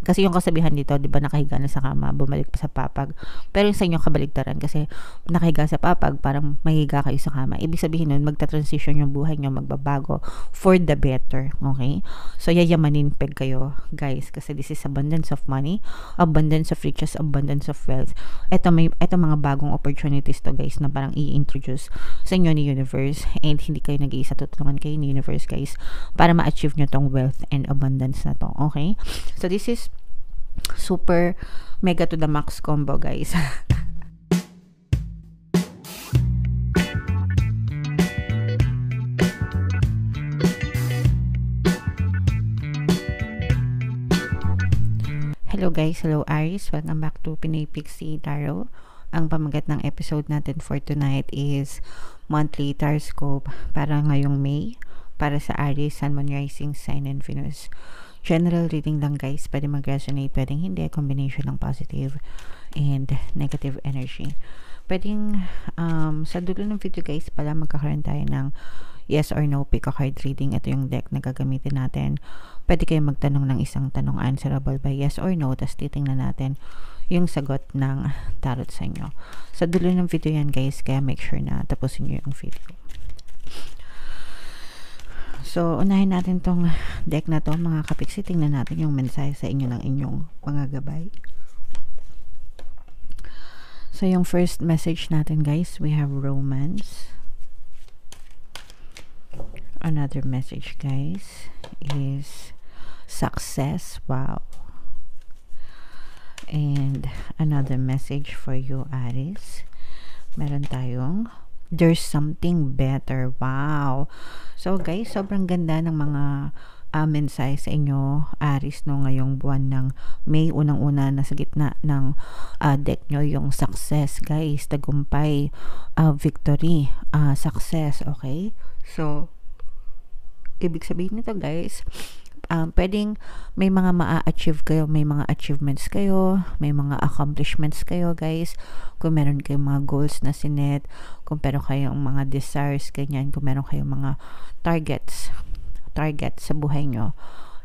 Kasi yung kasabihan dito, di ba, nakahiga na sa kama, bumalik pa sa papag. Pero yung sa inyo kabaligtaran, kasi nakahiga sa papag, parang mahiga kayo sa kama. Ibig sabihin nun, magta-transition yung buhay nyo, magbabago for the better. Okay? So, yayamanin peg kayo, guys, kasi this is abundance of money, abundance of riches, abundance of wealth. Ito mga bagong opportunities to, guys, na parang i-introduce sa inyo ni universe, and hindi kayo nag-iisa, tutulungan kayo ni universe, guys, para ma-achieve nyo tong wealth and abundance na to. Okay? So, this is super mega to the max combo, guys. Hello guys, hello Aries, welcome back to Pinoy Pixie Tarot. Ang pamagat ng episode natin for tonight is monthly horoscope para ngayong May, para sa Aries, Sun, Moon, Rising, Sign, and Venus. General reading lang, guys, pwede mag-resonate, pwedeng hindi, combination ng positive and negative energy. Pwedeng sa dulo ng video, guys, pala magkakaroon tayo ng yes or no pick a card reading. Ito yung deck na gagamitin natin. Pwede kayo magtanong ng isang tanong answerable by yes or no, tapos titingnan natin yung sagot ng tarot sa inyo. Sa dulo ng video yan, guys, kaya make sure na tapusin nyo yung video. So, unahin natin tong deck na to, mga kapiksi. Tingnan natin yung mensahe sa inyo ng inyong mga gabay. So, yung first message natin, guys, we have romance. Another message, guys, is success. Wow. And another message for you, Aries. Meron tayong there's something better. Wow. So, guys, sobrang ganda ng mga mensahe sa inyo, Aries, no, ngayong buwan ng May. Unang-una, nasa gitna ng deck nyo, yung success, guys, tagumpay, victory, success, okay? So, ibig sabihin nito, guys, pwedeng may mga ma-achieve kayo, may mga achievements kayo, may mga accomplishments kayo, guys. Kung meron kayong mga goals na sinet, kung meron kayong mga desires, ganyan, kung meron kayong mga targets sa buhay nyo,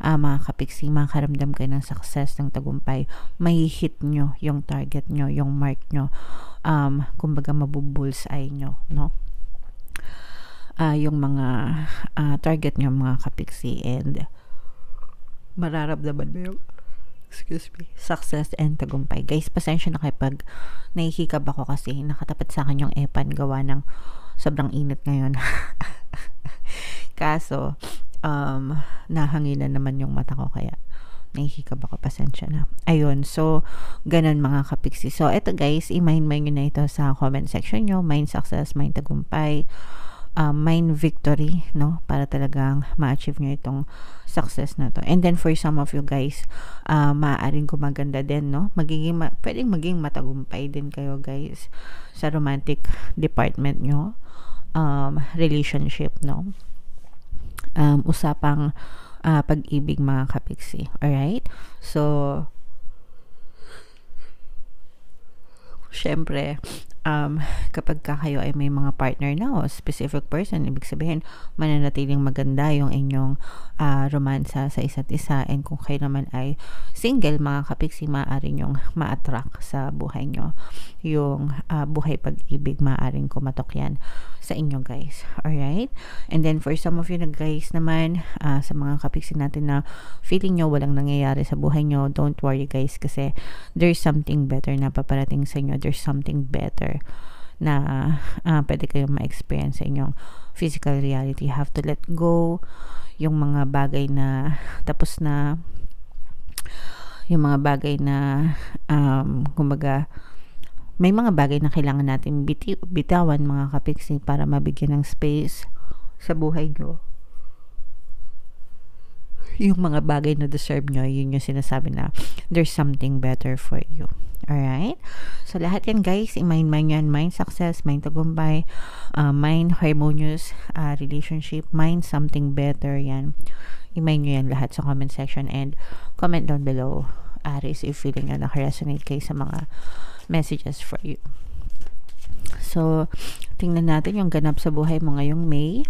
mga kapiksi, makaramdam kayo ng success, ng tagumpay, may hit nyo yung target nyo, yung mark nyo, kumbaga mabubulseye nyo, no? Yung mga target nyo, mga kapiksi, and mararamdaman mo yung success and tagumpay. Guys, pasensya na kayo pag nahihikab ako kasi nakatapat sa akin yung epan, gawa ng sobrang init ngayon. Kaso nahanginan naman yung mata ko, kaya nahihikab ako, pasensya na. Ayun, so ganun, mga kapiksi. So eto, guys, i-mind nyo na ito sa comment section nyo. Mind success, mind tagumpay, mind victory, no, para talagang ma-achieve nyo itong success na to. And then for some of you, guys, maaaring gumaganda din, no, pwedeng maging matagumpay din kayo, guys, sa romantic department nyo, relationship, no, usapang pag-ibig, mga kapiksi. Alright? So, syempre, kapag kayo ay may mga partner na o specific person, ibig sabihin mananatiling maganda yung inyong romansa sa isa't isa. And kung kayo naman ay single, mga kapiksi, maaari nyong ma-attract sa buhay nyo yung buhay pag-ibig, maaaring kumatok yan sa inyo, guys. Alright? And then for some of you na, guys, naman, sa mga kapiksi natin na feeling nyo walang nangyayari sa buhay nyo, don't worry, guys, kasi there's something better na paparating sa inyo. There's something better na pwede kayong ma-experience sa inyong physical reality. You have to let go yung mga bagay na tapos na, yung mga bagay na kumbaga may mga bagay na kailangan natin bitawan, mga kapiksi, para mabigyan ng space sa buhay nyo. Yung mga bagay na deserve nyo, yun yung sinasabi na there's something better for you. Alright? So, lahat yan, guys, i-mind yan. Mind success, mind tagumpay, mind harmonious relationship, mind something better, yan. I-mind nyo yan lahat sa comment section, and comment down below, Aries, if feeling nyo naka-resonate kayo sa mga messages for you. So, tingnan natin yung ganap sa buhay mo ngayong May.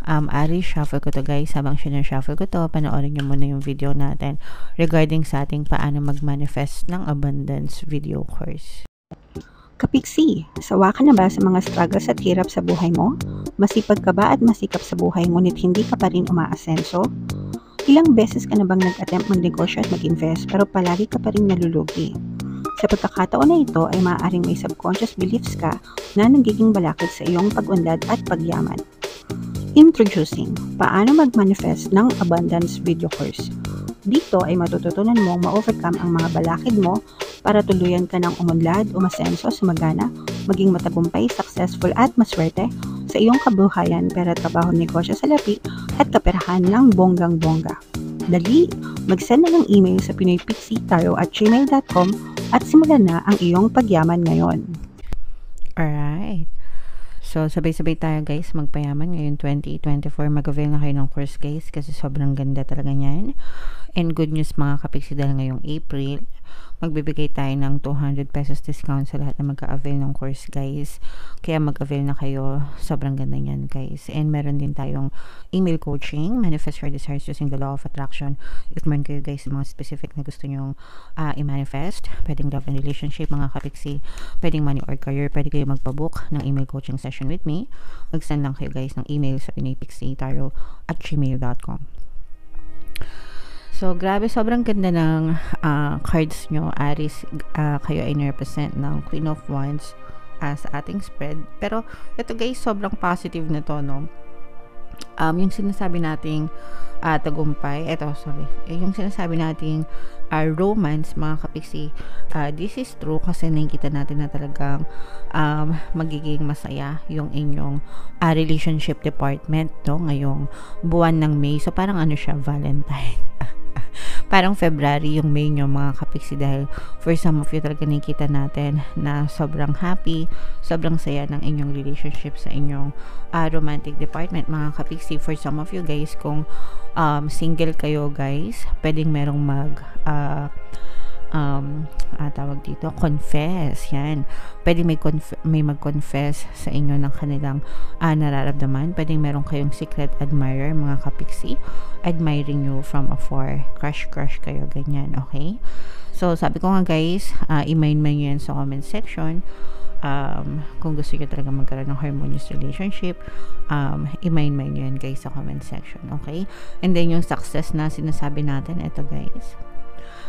Aries, shuffle ko to guys. Habang shuffle ko to, panoorin nyo muna yung video natin regarding sa ating paano mag-manifest ng abundance video course. Kapiksi, sawa ka na ba sa mga struggles at hirap sa buhay mo? Masipag ka ba at masikap sa buhay ngunit hindi ka pa rin umaasenso? Ilang beses ka na bang nag-attempt magnegosyo at mag-invest pero palagi ka pa rin nalulugi? Sa pagkakataon na ito ay maaaring may subconscious beliefs ka na nagiging balakid sa iyong pag-unlad at pagyaman. Introducing, paano mag-manifest ng abundance video course. Dito ay matututunan mong ma-overcome ang mga balakid mo para tuluyan ka ng umunlad, umasenso, sumagana, maging matagumpay, successful at maswerte sa iyong kabuhayan, pera, trabaho, negosyo, salapi at kaperahan ng bonggang-bongga. Dali, mag-send na ng email sa pinoypixitaro@gmail.com at simulan na ang iyong pagyaman ngayon. Alright. So, sabay-sabay tayo guys magpayaman ngayon 2024. Mag-avail na kayo ng course guys kasi sobrang ganda talaga niyan. And good news mga kapiksi dahil ngayong April, magbibigay tayo ng 200 pesos discount sa lahat na mag-avail ng course guys. Kaya mag-avail na kayo. Sobrang ganda niyan guys. And meron din tayong email coaching, manifest your desires using the law of attraction. If man kayo guys mga specific na gusto nyong i-manifest, pwedeng love and relationship mga kapiksi, pwedeng money or career, pwede kayo magpabook ng email coaching session with me. Mag-send lang kayo guys ng email sa pinoypixitaro@gmail.com. So, grabe, sobrang ganda ng cards nyo. Aries, kayo ay represent ng Queen of Wands sa ating spread. Pero, ito guys, sobrang positive na to, no? Yung sinasabi nating tagumpay, yung sinasabi nating romance, mga kapiksi, this is true kasi nakikita natin na talagang magiging masaya yung inyong relationship department, no? Ngayong buwan ng May. So, parang ano siya, Valentine. Parang February yung May nyo mga kapiksi dahil for some of you talaga nakikita natin na sobrang happy, sobrang saya ng inyong relationship sa inyong romantic department mga kapiksi. For some of you guys, kung single kayo guys, pwedeng merong tawag dito, confess, yan. Pwede may mag-confess sa inyo ng kanilang nararamdaman. Pwede meron kayong secret admirer, mga kapiksi, admiring you from afar. Crush kayo, ganyan, okay? So, sabi ko nga guys, i-mind mo yan sa comment section. Kung gusto nyo talaga magkaroon ng harmonious relationship, i-mind mo yan guys sa comment section, okay? And then, yung success na sinasabi natin, ito guys,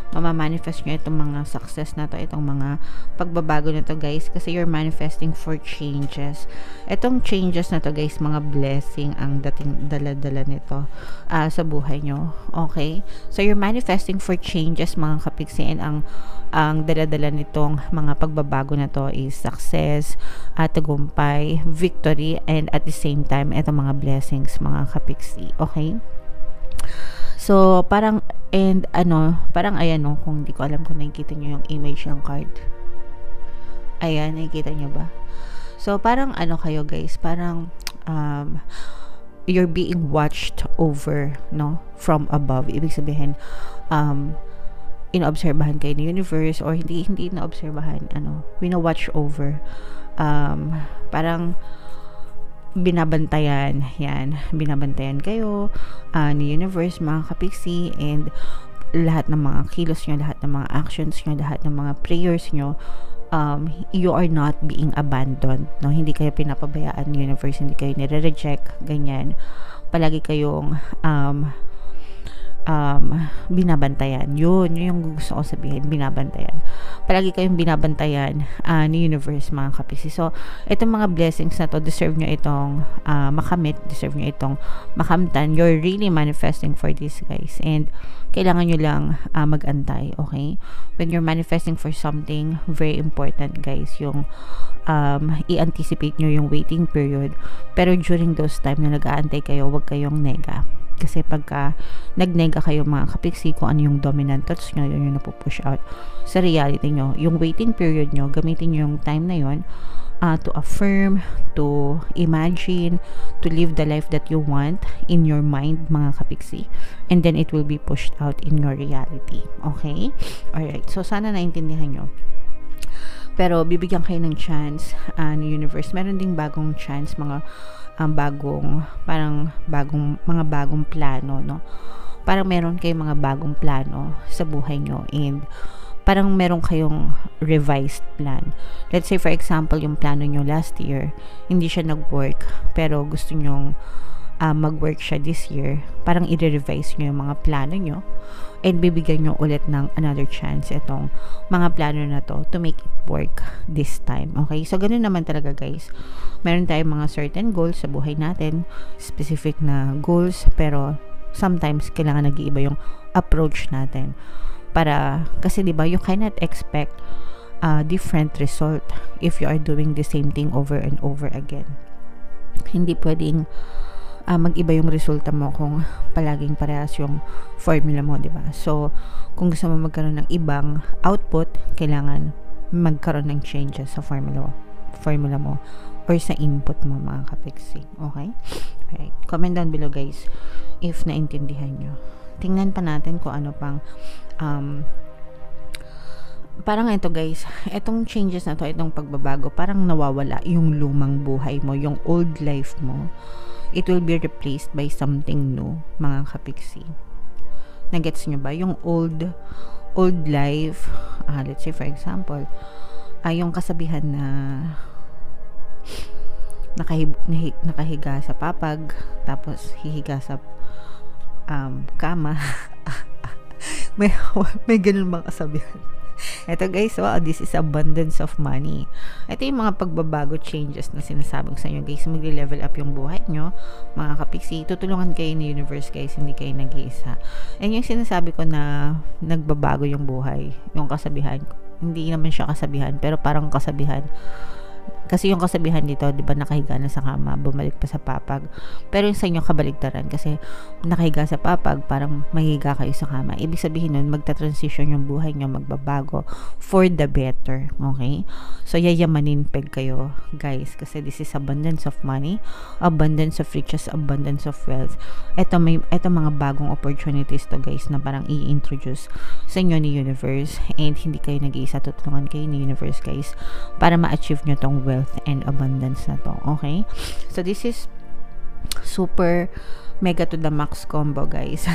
mamamanifest nyo itong mga success na to, itong mga pagbabago na to guys, kasi you're manifesting for changes. Itong changes na to guys, mga blessing ang dala-dala nito sa buhay nyo, okay? So you're manifesting for changes mga kapiksi, and ang dala-dala nitong mga pagbabago na to is success, tagumpay, victory, and at the same time itong mga blessings mga kapiksi, okay? So, parang ayan, no, kung hindi ko alam kung nakikita nyo yung image ng card. Ayan, nakikita nyo ba? So, parang kayo guys, parang you're being watched over, no, from above. Ibig sabihin, inoobserbahan kayo ng universe, or hindi inoobserbahan, wino-watch over. Parang binabantayan kayo ni universe mga kapiksi, and lahat ng mga kilos nyo, lahat ng mga actions nyo, lahat ng mga prayers nyo, you are not being abandoned, no? Hindi kayo pinapabayaan ni universe, hindi kayo nire-reject, ganyan. Palagi kayong binabantayan. Yun yung gusto ko sabihin, binabantayan. Palagi kayong binabantayan ni universe mga kapisi. So, itong mga blessings na to, deserve nyo itong makamit, deserve nyo itong makamtan. You're really manifesting for this guys, and kailangan nyo lang mag-antay, okay? When you're manifesting for something, very important guys, yung i-anticipate nyo yung waiting period. Pero during those time na nag-aantay kayo, wag kayong nega. Kasi pagka nagnega kayo mga kapiksi, kung ano yung dominant thoughts nyo, yun yung napupush out sa reality nyo. Yung waiting period nyo, gamitin nyo yung time na yun to affirm, to imagine, to live the life that you want in your mind mga kapiksi, and then it will be pushed out in your reality, okay? Alright, so sana naintindihan nyo. Pero bibigyan kayo ng chance ni universe. Meron ding bagong chance, mga mga bagong plano, no? Parang meron kayong mga bagong plano sa buhay nyo, and parang meron kayong revised plan. Let's say for example, yung plano nyo last year, hindi siya nag-work, pero gusto nyong mag-work siya this year. Parang i-revise nyo yung mga plano nyo, and bibigyan nyo ulit ng another chance itong mga plano na to make it work this time. Okay? So, ganun naman talaga, guys. Meron tayong mga certain goals sa buhay natin, specific na goals, pero sometimes kailangan nag-iiba yung approach natin. Kasi diba, you cannot expect a different result if you are doing the same thing over and over again. Hindi pwedeng mag-iba yung resulta mo kung palaging parehas yung formula mo, diba? So, kung gusto mo magkaroon ng ibang output, kailangan magkaroon ng changes sa formula mo or sa input mo, mga kapiksi. Okay? Alright. Comment down below, guys, if naintindihan nyo. Tingnan pa natin kung ano pang parang ito, guys, itong changes na to, itong pagbabago, parang nawawala yung lumang buhay mo, yung old life mo. It will be replaced by something new, mga kapiksi. Nagets nyo ba? Yung old life, let's say for example, yung kasabihan na nakahiga sa papag, tapos hihiga sa kama. may ganun bang kasabihan? Ito, guys, this is abundance of money. Ito yung mga pagbabago, changes na sinasabi ko sa inyo, guys. Magli-level up yung buhay nyo, mga kapiksi. Tutulungan kayo ni universe, guys. Hindi kayo nag-iisa. And yung sinasabi ko na nagbabago yung buhay, yung kasabihan, hindi naman siya kasabihan, pero parang kasabihan. Kasi yung kasabihan dito, di ba, nakahiga na sa kama, bumalik pa sa papag. Pero yung sa inyo kabaligtaran, kasi nakahiga sa papag, parang mahiga kayo sa kama. Ibig sabihin nun, magta-transition yung buhay nyo, magbabago for the better. Okay? So, yayamanin peg kayo, guys, kasi this is abundance of money, abundance of riches, abundance of wealth. Ito mga bagong opportunities to, guys, na parang i-introduce sa inyo ni universe, and hindi kayo nag-iisa, tutulungan kayo ni universe, guys, para ma-achieve nyo tong wealth and abundance na to. Okay? So, this is super mega to the max combo, guys.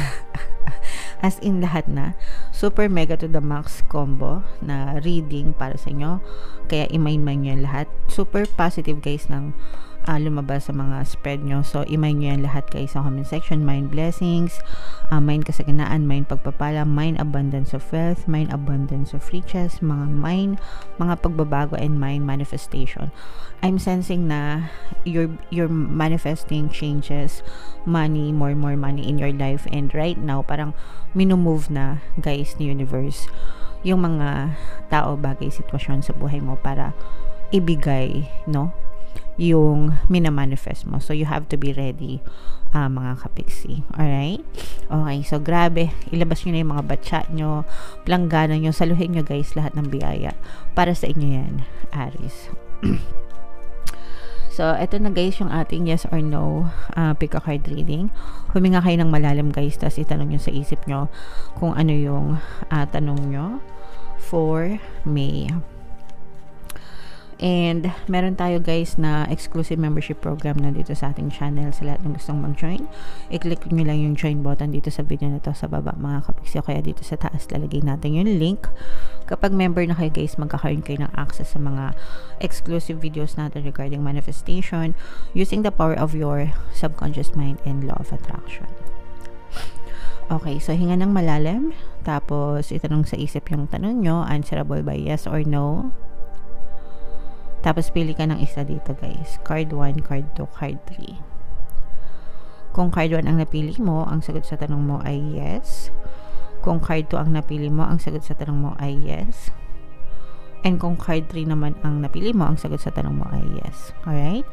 As in, lahat na. Super mega to the max combo na reading para sa inyo. Kaya, i-mind nyo lahat. Super positive, guys, ng lumabas sa mga spread nyo. So, i-mind nyo yan lahat, guys, sa comment section. Mind blessings, mind kasaganaan, mind pagpapala, mind abundance of wealth, mind abundance of riches, mga pagbabago, and mind manifestation. I'm sensing na you're manifesting changes, money, more money in your life, and right now, parang minumove na, guys, ni universe yung mga tao, bagay, sitwasyon sa buhay mo para ibigay, no, yung minamanifest mo. So, you have to be ready, mga kapiksi. Alright? Okay, so grabe. Ilabas nyo na yung mga batsa nyo, planggana nyo, saluhin nyo, guys, lahat ng biyaya. Para sa inyo yan, Aries. So, eto na, guys, yung ating yes or no pick a card reading. Huminga kayo ng malalim, guys, tapos itanong nyo sa isip nyo kung ano yung tanong nyo for May. And meron tayo, guys, na exclusive membership program na dito sa ating channel. Sa lahat ng gustong mag-join, i-click nyo lang yung join button dito sa video na to sa baba, mga kapiksi. Kaya dito sa taas lalagay natin yung link. Kapag member na kayo, guys, magkakaroon kayo ng access sa mga exclusive videos natin regarding manifestation, using the power of your subconscious mind and law of attraction. Okay, so hinga ng malalim, tapos itanong sa isip yung tanong nyo, answerable by yes or no. Tapos, pili ka ng isa dito, guys. Card 1, card 2, card 3. Kung card 1 ang napili mo, ang sagot sa tanong mo ay yes. Kung card 2 ang napili mo, ang sagot sa tanong mo ay yes. And kung card 3 naman ang napili mo, ang sagot sa tanong mo ay yes. Alright?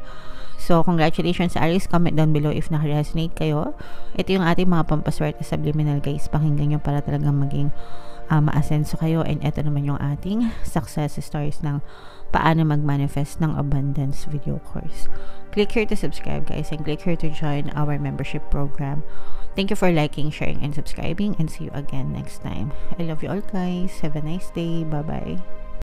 So, congratulations, Aries. Comment down below if naka-resonate kayo. Ito yung ating mga pampaswerte subliminal, guys. Pakinggan nyo para talagang maging ma-asenso kayo. And ito naman yung ating success stories ng paano mag-manifest ng abundance video course. Click here to subscribe, guys, and click here to join our membership program. Thank you for liking, sharing, and subscribing, and see you again next time. I love you all, guys. Have a nice day. Bye-bye.